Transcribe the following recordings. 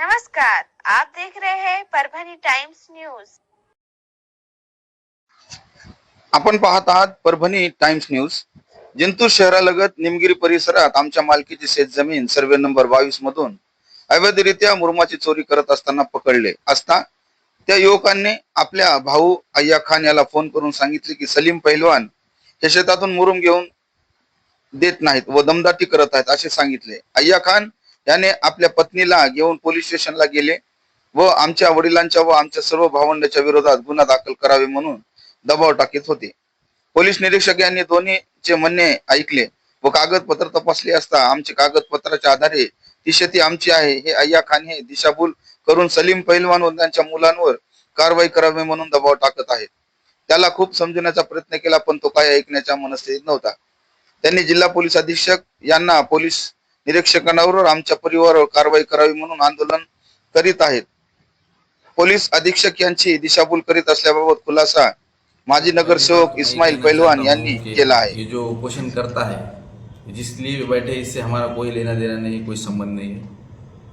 नमस्कार, आप देख रहे हैं परभणी टाइम्स न्यूज। आपण पाहत आहात परभणी टाइम्स न्यूज। जिंतूर शहरालगत निमगिरी परिसरात आमच्या मालकीची शेतजमीन सर्वे नंबर 22 मधून अवैधरित्या मुरुमाची चोरी करत असताना पकडले असता त्या युवकांनी आपल्या भाऊ अय्या खान याला फोन करून सांगितले की सलीम पहिलवान हे शेतातून मुरुम घेऊन देत नाहीत व दमदाटी करत आहेत असे सांगितले। अय्या खान याने आपल्या पत्नीला घेऊन पोलीस स्टेशनला गेले व आमच्या वडिलांच्या व आमच्या सर्व भावंडांच्या विरोधात गुन्हा दाखल करावे म्हणून दबाव टाकीत होते। पोलीस निरीक्षक यांनी दोन्हीचे म्हणणे ऐकले व कागदपत्र तपासले असता आमचे कागदपत्राच्या आधारे ती शेती आमची आहे हे अय्या खान हे दिशाभूल करून सलीम पहिलवान व त्यांच्या मुलांवर कारवाई करावी म्हणून दबाव टाकत आहेत। त्याला खूप समजण्याचा प्रयत्न केला पण तो काही ऐकण्याच्या मनस्थितीत नव्हता। त्यांनी जिल्हा पोलीस अधीक्षक यांना पोलीस निरीक्षकांवर आमच्या परिवारावर कारवाई करावी म्हणून आंदोलन करीत आहेत। पोलीस अधीक्षक यांची दिशाभूल करीत असल्याबाबत खुलासा माजी नगरसेवक इस्माइल पहलवान यांनी केला है। ये जो उपोषण करता है जिसलिए बैठे इससे हमारा कोई लेना देना नहीं, कोई संबंध नहीं है।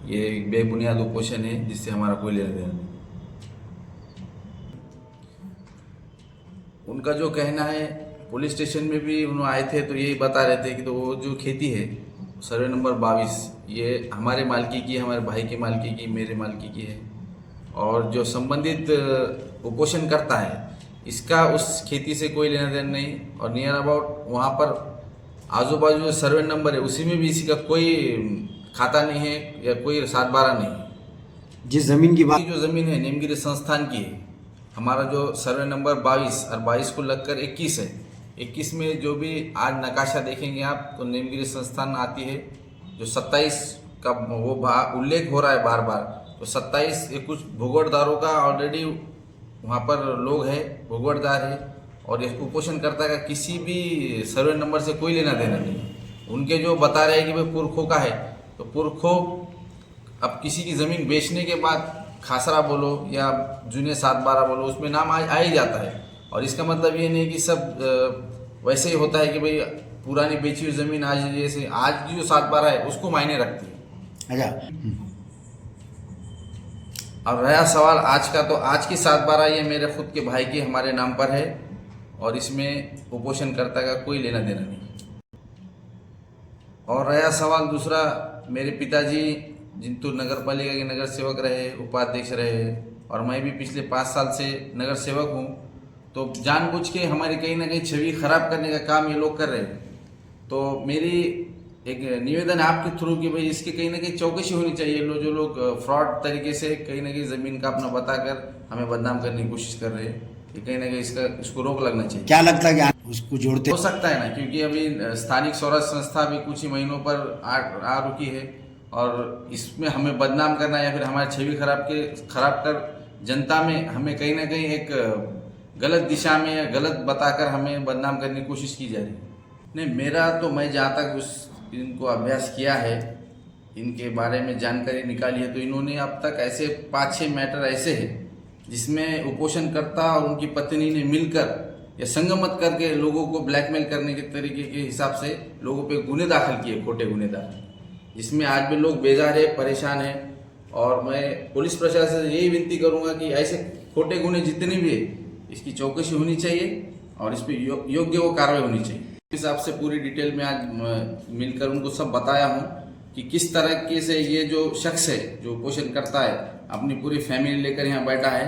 ये बेबुनियाद उपोषण है जिससे हमारा कोई लेना देना नहीं। उनका जो कहना है, पुलिस स्टेशन में भी उन्होंने आए थे तो यही बता रहे थे कि तो वो जो खेती है सर्वे नंबर 22 ये हमारे मालकी की, हमारे भाई के मालकी की, मेरे मालकी की है और जो संबंधित उपोषण करता है इसका उस खेती से कोई लेना देना नहीं। और नियर अबाउट वहाँ पर आजू बाजू जो सर्वे नंबर है उसी में भी इसी का कोई खाता नहीं है या कोई 7/12 नहीं है। जिस जमीन की बात, जो जमीन है निमगिरी संस्थान की है, हमारा जो सर्वे नंबर 22 और 22 को लगकर 21 है। 21 में जो भी आज नकाशा देखेंगे आप तो निमगिरी संस्थान आती है। जो 27 का वो उल्लेख हो रहा है बार बार, तो 27 ये कुछ भूगोड़दारों का ऑलरेडी वहाँ पर लोग है, भूगोड़दार है और ये कुपोषणकर्ता का किसी भी सर्वे नंबर से कोई लेना देना नहीं। उनके जो बता रहे हैं कि भाई पुरखों का है तो पुरखों अब किसी की ज़मीन बेचने के बाद खासरा बोलो या जूने 7/12 बोलो उसमें नाम आ ही जाता है। और इसका मतलब ये नहीं कि सब वैसे ही होता है कि भाई पुरानी बेची हुई ज़मीन आज जैसे आज की जो 7/12 है उसको मायने रखती है। अच्छा, और रहा सवाल आज का, तो आज की 7/12 ये मेरे खुद के भाई के हमारे नाम पर है और इसमें उपोषणकर्ता का कोई लेना देना नहीं। और रहा सवाल दूसरा, मेरे पिताजी जिंतूर नगर पालिका के नगर सेवक रहे, उपाध्यक्ष रहे और मैं भी पिछले 5 साल से नगर सेवक हूँ। तो जानबूझ के हमारी कहीं ना कहीं छवि खराब करने का काम ये लोग कर रहे हैं। तो मेरी एक निवेदन है आपके थ्रू कि भाई इसकी कहीं ना कहीं चौकसी होनी चाहिए। जो लोग फ्रॉड तरीके से कहीं ना कहीं ज़मीन का अपना बताकर हमें बदनाम करने की कोशिश कर रहे हैं, कि कहीं ना कहीं इसको रोक लगना चाहिए। क्या लगता है कि उसको जोड़ते हो सकता है ना, क्योंकि अभी स्थानिक स्वराज संस्था भी कुछ ही महीनों पर आ रुकी है और इसमें हमें बदनाम करना या फिर हमारी छवि खराब कर जनता में हमें कहीं ना कहीं एक गलत दिशा में या गलत बताकर हमें बदनाम करने की कोशिश की जा रही है। नहीं, मेरा तो मैं जहाँ तक उस इनको अभ्यास किया है, इनके बारे में जानकारी निकाली है, तो इन्होंने अब तक ऐसे 5-6 मैटर ऐसे हैं जिसमें उपोषणकर्ता और उनकी पत्नी ने मिलकर या संगमत करके लोगों को ब्लैकमेल करने के तरीके के हिसाब से लोगों पे गुने दाखिल किए, खोटे गुने दाखिल, जिसमें आज भी लोग बेजार है, परेशान है। और मैं पुलिस प्रशासन से यही विनती करूँगा कि ऐसे खोटे गुने जितने भी है इसकी चौकसी होनी चाहिए और इस पर योग्य वो कार्रवाई होनी चाहिए। इस हिसाब से पूरी डिटेल में आज मिलकर उनको सब बताया हूँ कि किस तरीके से ये जो शख्स है जो उपोषण करता है अपनी पूरी फैमिली लेकर यहाँ बैठा है,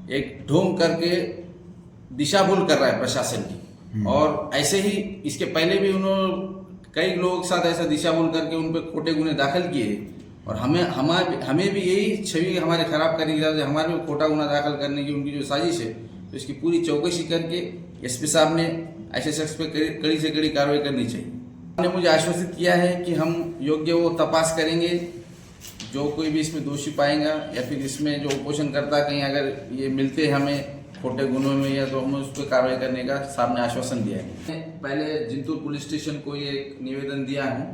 एक ढोंग करके दिशा भूल कर रहा है प्रशासन की। और ऐसे ही इसके पहले भी उन्होंने कई लोगों के साथ ऐसा दिशा भूल करके उन पर खोटे गुने दाखिल किए और हमें भी यही छवि हमारे खराब करने की, हमारे भी खोटा गुना दाखिल करने की उनकी जो साजिश है, तो इसकी पूरी चौकसी करके एसपी साहब ने ऐसे शख्स पे कड़ी से कड़ी कार्रवाई करनी चाहिए। उन्होंने मुझे आश्वासित किया है कि हम योग्य वो तपास करेंगे, जो कोई भी इसमें दोषी पाएगा या फिर इसमें जो उपोषण करता कहीं अगर ये मिलते हैं हमें खोटे गुनों में या तो हम उस पर कार्रवाई करने का सामने आश्वासन दिया है। पहले जिंतूर पुलिस स्टेशन को ये एक निवेदन दिया हूँ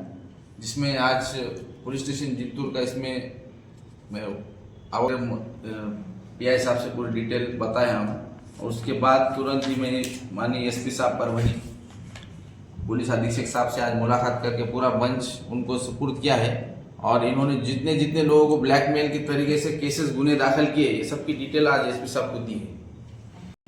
जिसमें आज पुलिस स्टेशन जिंतूर का इसमें PI साहब से पूरी डिटेल बताया हूँ और उसके बाद तुरंत ही मैंने माननीय SP साहब परभणी पुलिस अधीक्षक साहब से आज मुलाकात करके पूरा बेंच उनको सुपुर्द किया है और इन्होंने जितने जितने लोगों को ब्लैकमेल के तरीके से केसेस गुने दाखिल किए, ये सब की डिटेल आज एसपी साहब को दी है।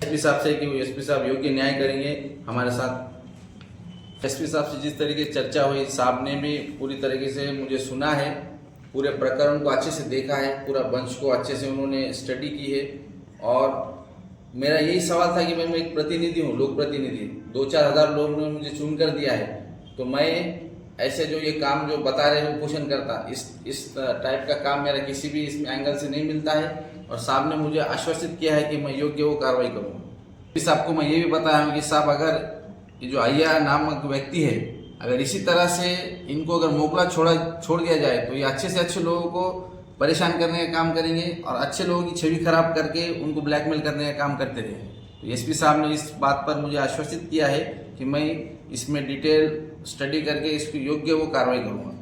एसपी साहब से कि वो एसपी साहब योग्य न्याय करेंगे हमारे साथ। एसपी साहब से जिस तरीके से चर्चा हुई, साहब ने भी पूरी तरीके से मुझे सुना है, पूरे प्रकरण को अच्छे से देखा है, पूरा बंच को अच्छे से उन्होंने स्टडी की है। और मेरा यही सवाल था कि मैं एक प्रतिनिधि हूँ, लोक प्रतिनिधि, 2-4 हज़ार लोगों ने मुझे चुन कर दिया है, तो मैं ऐसे जो ये काम जो बता रहे हैं वो पोषण करता, इस टाइप का काम मेरा किसी भी इसमें एंगल से नहीं मिलता है। और साहब ने मुझे आश्वासित किया है कि मैं योग्य वो कार्रवाई करूँगा। इस आपको मैं ये भी बताया हूँ कि साहब अगर ये जो अय्या नामक व्यक्ति है, अगर इसी तरह से इनको अगर मोकला छोड़ दिया जाए तो ये अच्छे से अच्छे लोगों को परेशान करने का काम करेंगे और अच्छे लोगों की छवि खराब करके उनको ब्लैकमेल करने का काम करते रहे। तो एसपी साहब ने इस बात पर मुझे आश्वासित किया है कि मैं इसमें डिटेल स्टडी करके इसकी योग्य वो कार्रवाई करूँगा।